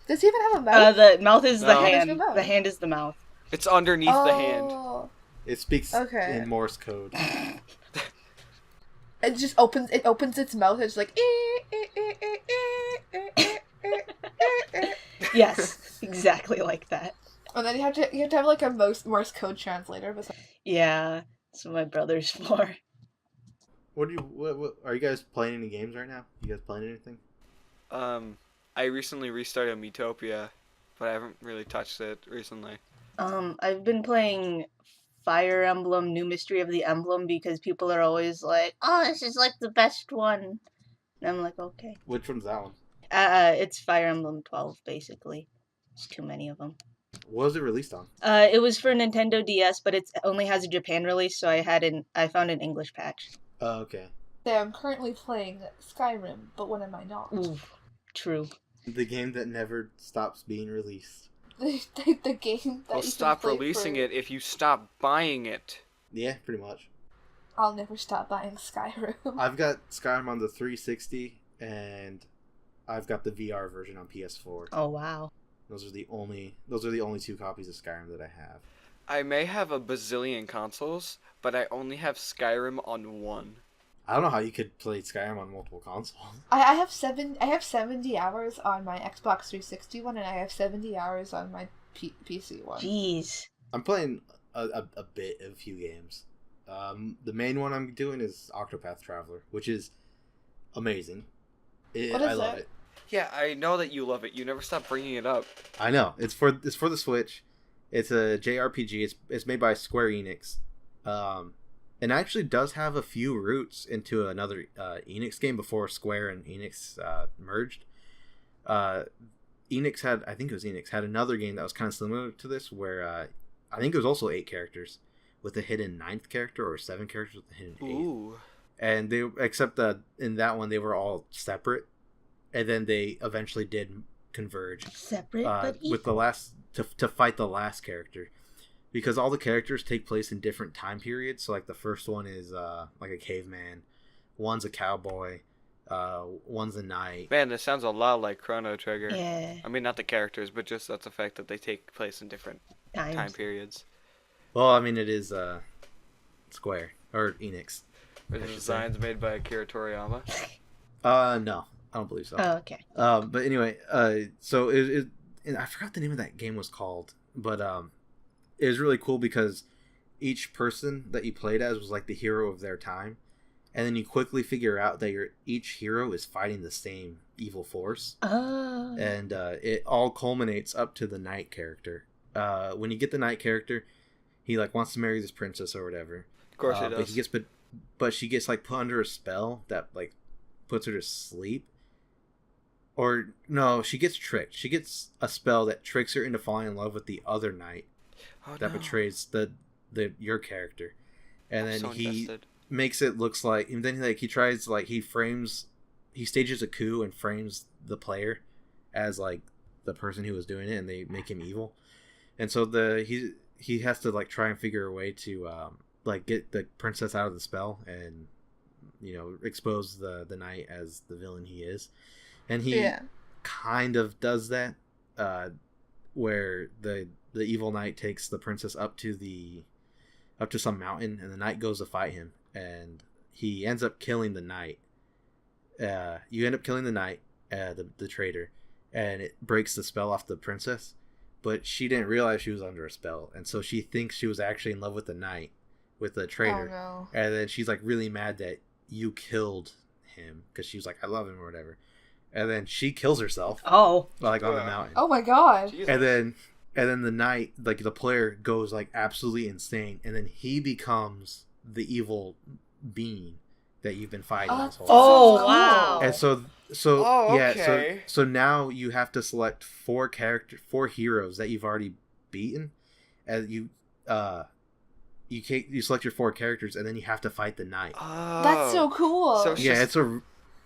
Does he even have a mouth? The mouth is the No. hand. There's no mouth. The hand is the mouth. It's underneath the hand. Oh. It speaks Okay. in Morse code. It just opens. It opens its mouth. It's like. Yes, exactly like that. And then you have to have like a Morse code translator. Yeah, that's what my brother's for. What are you guys playing any games right now? You guys playing anything? I recently restarted Metopia, but I haven't really touched it recently. I've been playing Fire Emblem New Mystery of the Emblem because people are always like, oh, this is like the best one. And I'm like, okay. Which one's that one? It's Fire Emblem 12, basically. There's too many of them. What was it released on? It was for Nintendo DS, but it only has a Japan release, so I found an English patch. Oh, okay. Yeah, I'm currently playing Skyrim, but when am I not? Ooh, true. The game that never stops being released. The game that They'll you stop can play releasing for... it if you stop buying it. Yeah, pretty much. I'll never stop buying Skyrim. I've got Skyrim on the 360, and I've got the VR version on PS4. Oh, wow. Those are the only 2 copies of Skyrim that I have. I may have a bazillion consoles, but I only have Skyrim on one. I don't know how you could play Skyrim on multiple consoles. I have 70 hours on my Xbox 360 one, and I have 70 hours on my PC one. Jeez. I'm playing a few games. The main one I'm doing is Octopath Traveler, which is amazing. What is I love it? it. Yeah, I know that you love it. You never stop bringing it up. I know. It's for the Switch. It's a JRPG. It's made by Square Enix. And actually does have a few roots into another Enix game before Square and Enix merged. Enix had another game that was kind of similar to this, where I think it was also 8 characters with a hidden 9th character, or 7 characters with a hidden 8th. Ooh. And except that in that one they were all separate, and then they eventually did converge Separate but with the last to fight the last character, because all the characters take place in different time periods. So like the first one is like a caveman, one's a cowboy, One's a knight. Man, this sounds a lot like Chrono Trigger. Yeah. I mean, not the characters, but just that's the fact that they take place in different time Times. periods. Well, I mean, it is Square or Enix. Were the I should designs made by Akira Toriyama? No, I don't believe so. Oh, okay. But anyway, so and I forgot the name of that game was called, but it was really cool because each person that you played as was like the hero of their time, and then you quickly figure out that each hero is fighting the same evil force, Oh. and it all culminates up to the knight character. When you get the knight character, he like wants to marry this princess or whatever. Of course it does. But she gets like put under a spell that like puts her to sleep. Or no, she gets tricked. She gets a spell that tricks her into falling in love with the other knight that betrays your character, and then he makes it looks like. And then like he tries like he stages a coup and frames the player as like the person who was doing it, and they make him evil. And so he has to like try and figure a way to like get the princess out of the spell and expose the knight as the villain he is. And he kind of does that, where the evil knight takes the princess up to some mountain, and the knight goes to fight him, and he ends up killing the knight. You end up killing the knight, the traitor, and it breaks the spell off the princess, but she didn't realize she was under a spell, and so she thinks she was actually in love with the knight, with the traitor, Oh, no. and then she's like really mad that you killed him because she was like, I love him or whatever. And then she kills herself. Oh. Like on the mountain. Oh my god. Jesus. And then the knight, like the player goes like absolutely insane, and then he becomes the evil being that you've been fighting this whole time. Oh, Cool. wow. And so Oh, yeah, okay. so now you have to select four heroes that you've already beaten, and you select your 4 characters, and then you have to fight the knight. Oh. That's so cool. So Yeah,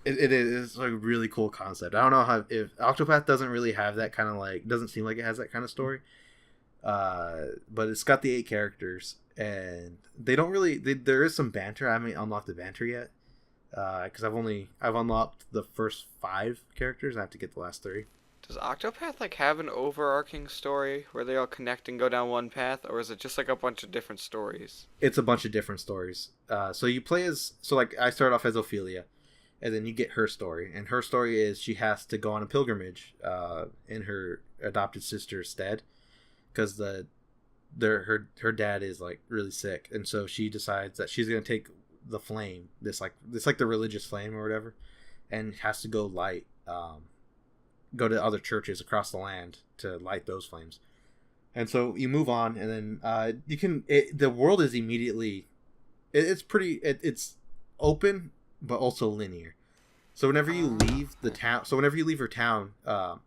it is a really cool concept. I don't know if Octopath doesn't really have that kind of like, doesn't seem like it has that kind of story. But it's got the 8 characters, and they don't really. There is some banter. I haven't unlocked the banter yet, because I've unlocked the first 5 characters. I have to get the last 3. Does Octopath like have an overarching story where they all connect and go down one path, or is it just like a bunch of different stories? It's a bunch of different stories. So you play as like I started off as Ophelia, and then you get her story, and her story is she has to go on a pilgrimage in her adopted sister's stead, because her dad is like really sick, and so she decides that she's gonna take the flame, this like the religious flame or whatever, and has to go go to other churches across the land to light those flames. And so you move on, and then the world is immediately it's open but also linear. So whenever you leave the town, her town,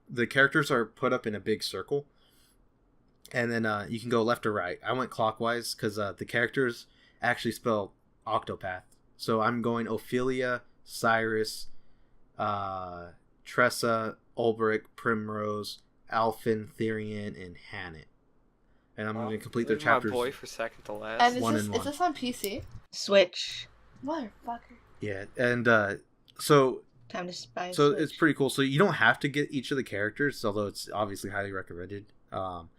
the characters are put up in a big circle, and then you can go left or right. I went clockwise because the characters actually spell Octopath. So I'm going Ophelia, Cyrus, Tressa, Ulbrich, Primrose, Alphen, Therian, and Hannet. And I'm going to complete their Leave chapters. My boy for second to last. And One is and this, one. is this on PC? Switch. Motherfucker. Yeah, and so Time to buy a So Switch. it's pretty cool. So you don't have to get each of the characters, although it's obviously highly recommended. And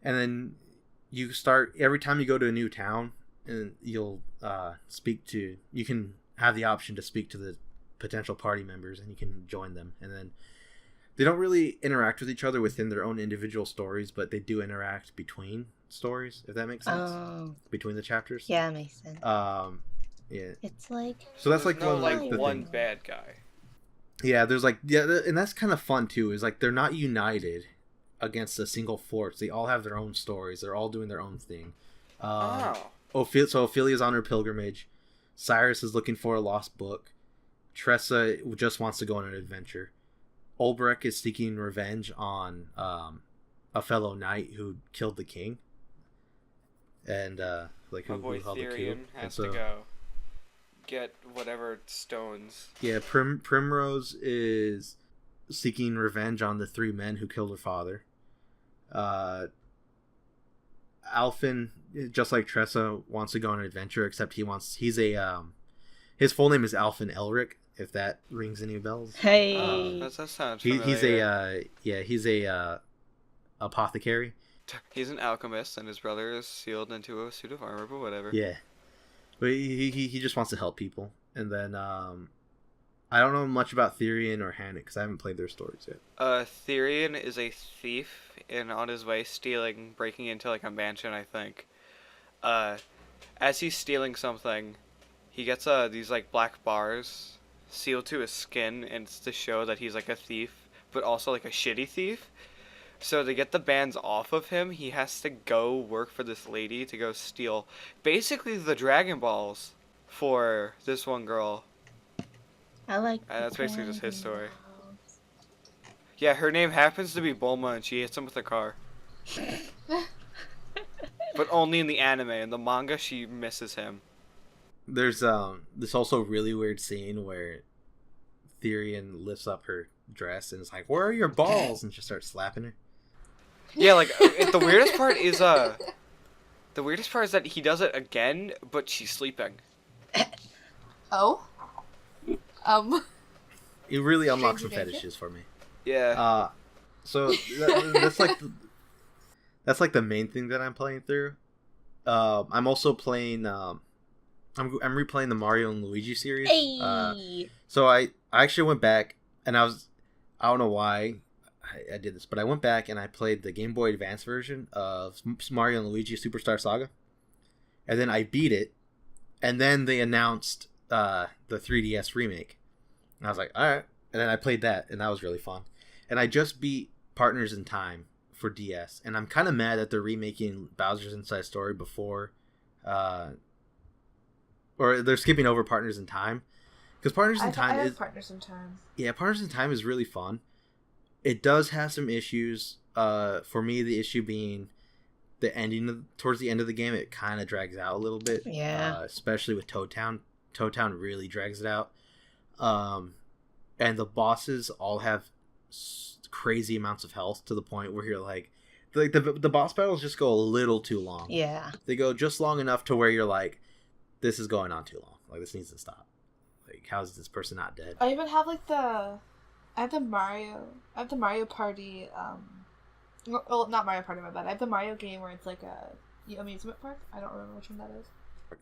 then you start every time you go to a new town, and you can have the option to speak to the potential party members, and you can join them. And then they don't really interact with each other within their own individual stories, but they do interact between stories, if that makes sense. Oh. Between the chapters. Yeah, makes sense. Yeah. It's like... So that's There's like no, one like like the one thing. bad guy. Yeah, there's and that's kind of fun too. Is like they're not united against a single force. They all have their own stories. They're all doing their own thing. So Ophelia's on her pilgrimage. Cyrus is looking for a lost book. Tressa just wants to go on an adventure. Ulbrich is seeking revenge on a fellow knight who killed the king. And My who boy held the coup. Therian And has so, to go get whatever stones. Yeah, Primrose is seeking revenge on the 3 men who killed her father. Alphen, just like Tressa, wants to go on an adventure, except his full name is Alphen Elric, if that rings any bells. Hey. That sounds He's familiar. he's a apothecary. He's an alchemist, and his brother is sealed into a suit of armor, but whatever. Yeah, but he just wants to help people. And then I don't know much about Therian or Hannik because I haven't played their stories yet. Therian is a thief, and on his way breaking into like a mansion, I think. As he's stealing something, he gets these like black bars sealed to his skin, and it's to show that he's like a thief, but also like a shitty thief. So to get the bands off of him, he has to go work for this lady to go steal basically the Dragon Balls for this one girl. I like. That's basically just his story. Yeah, her name happens to be Bulma, and she hits him with a car. But only in the anime. In the manga, she misses him. There's this also really weird scene where Therian lifts up her dress and is like, "Where are your balls?" and just starts slapping her. Yeah, like the weirdest part is that he does it again, but she's sleeping. Oh. It really unlocks some Stranger danger? fetishes for me. Yeah. So that's like the main thing that I'm playing through. I'm also playing. I'm replaying the Mario and Luigi series. Hey. So I actually went back and I don't know why I did this, but I went back and I played the Game Boy Advance version of Mario and Luigi Superstar Saga, and then I beat it, and then they announced the 3DS remake, and I was like, all right, and then I played that, and that was really fun, and I just beat Partners in Time for DS, and I'm kind of mad that they're remaking Bowser's Inside Story before, or they're skipping over Partners in Time, because Partners in Time is Partners in Time. Yeah, Partners in Time is really fun. It does have some issues. For me, the issue being the ending towards the end of the game, it kind of drags out a little bit. Yeah. Especially with Toad Town. Toad Town really drags it out. And the bosses all have crazy amounts of health to the point where you're like the boss battles just go a little too long. Yeah. They go just long enough to where you're like, this is going on too long. Like, this needs to stop. Like, how is this person not dead? I even have I have the Mario Party, well, not Mario Party, my bad. I have the Mario game where it's like a amusement park. I don't remember which one that is.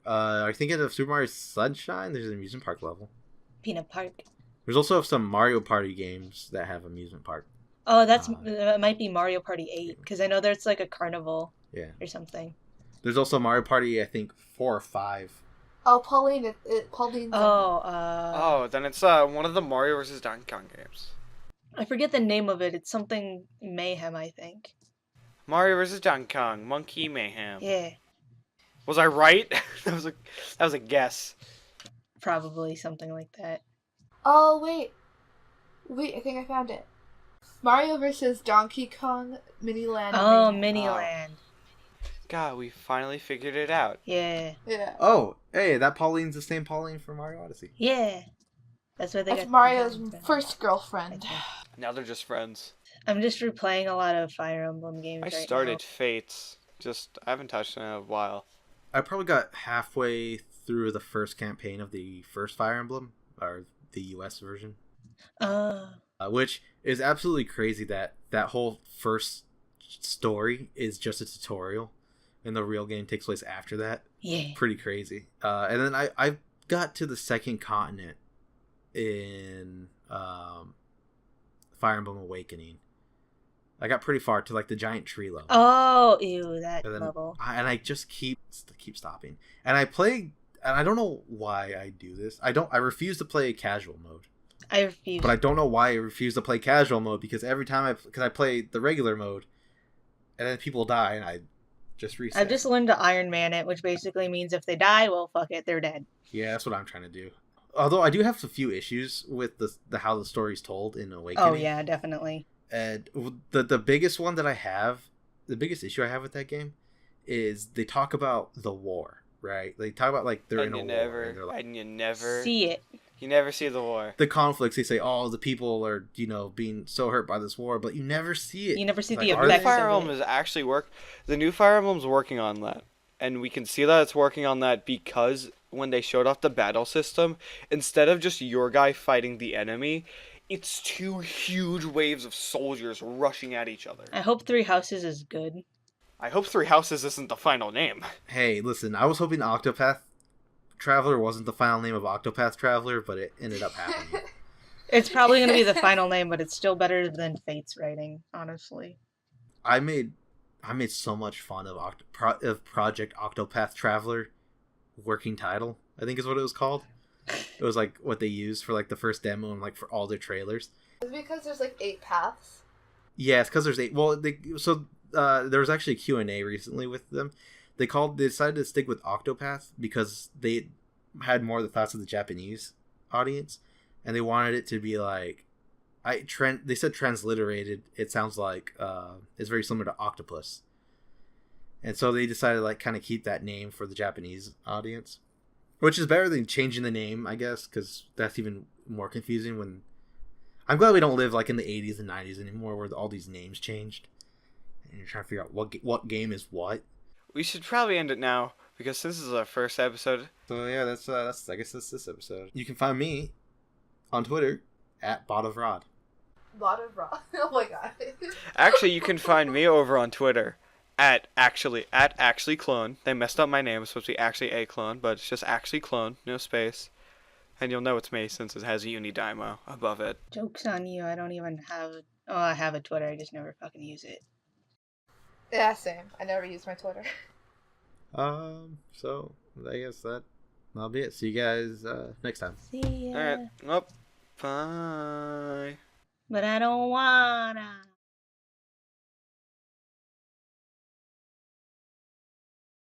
Are you thinking of Super Mario Sunshine? There's an amusement park level. Peanut Park. There's also some Mario Party games that have amusement park. Oh, that might be Mario Party 8, because I know there's like a carnival Yeah. or something. There's also Mario Party, I think, 4 or 5. Oh, Pauline, Pauline's Oh, then it's one of the Mario vs. Donkey Kong games. I forget the name of it. It's something Mayhem, I think. Mario vs. Donkey Kong, Monkey Mayhem. Yeah, Was I right? that was a guess. probably something like that. Oh, wait, I think I found it. Mario vs. Donkey Kong Mini Land. Oh, Mayhem. Mini Land. God, we finally figured it out. Yeah, Yeah. Oh, hey, that Pauline's the same Pauline from Mario Odyssey. yeah. That's why they That's got Mario's first girlfriend. Now they're just friends. I'm just replaying a lot of Fire Emblem games. I right started Fates. I haven't touched it in a while. I probably got halfway through the first campaign of the first Fire Emblem, or the US version. Now. Which is absolutely crazy that whole first story is just a tutorial, and the real game takes place after that. Yeah. Pretty crazy. And then I got to the second continent in Fire Emblem Awakening. I got pretty far to like the giant tree level. Oh, ew, that And then level. I just keep stopping. And I play, and I don't know why I do this. I refuse to play casual mode. I refuse. But I don't know why I refuse to play casual mode, because every time I play the regular mode, and then people die, and I just reset. I've just learned to Iron Man it, which basically means if they die, well, fuck it, they're dead. Yeah, that's what I'm trying to do. Although I do have a few issues with the how the story's told in Awakening. Oh yeah, definitely. And the biggest one that I have, the biggest issue I have with that game, is they talk about the war, right? They talk about like they're in a war. And they're like, And you never See it. You never see the war. the conflicts. They say, oh, the people are being so hurt by this war, but you never see it. You never see Like, the are The new effects Fire of Emblem it. is actually The new Fire Emblem's working on that, and we can see that it's working on that because when they showed off the battle system, instead of just your guy fighting the enemy, it's two huge waves of soldiers rushing at each other. I hope Three Houses is good. I hope Three Houses isn't the final name. Hey, listen, I was hoping Octopath Traveler wasn't the final name of Octopath Traveler, but it ended up happening. It's probably going to be the final name, but it's still better than Fate's writing, honestly. I made so much fun of Project Octopath Traveler working title, I think is what it was called. It was like what they used for like the first demo and like for all their trailers. Is it because there's like 8 paths? Yeah, it's because there's 8. Well, there was actually a Q&A recently with them. They decided to stick with Octopath because they had more of the thoughts of the Japanese audience, and they wanted it to be like they said transliterated. It sounds like it's very similar to octopus, and so they decided to like kind of keep that name for the Japanese audience, which is better than changing the name, I guess, because that's even more confusing. When I'm glad we don't live like in the 80s and 90s anymore, where all these names changed, and you're trying to figure out what game is what. We should probably end it now because this is our first episode. So yeah, that's I guess that's this episode. You can find me on Twitter at @BotofRod. Lot of raw. Oh my god. Actually, you can find me over on Twitter at actually clone. They messed up my name. It's supposed to be actually a clone, but it's just actually clone, no space. And you'll know it's me since it has a Unidymo above it. Joke's on you, I don't even have... Oh, I have a Twitter, I just never fucking use it. Yeah, same. I never use my Twitter. So I guess that'll be it. See you guys next time. See ya. Alright, well, bye. But I don't wanna.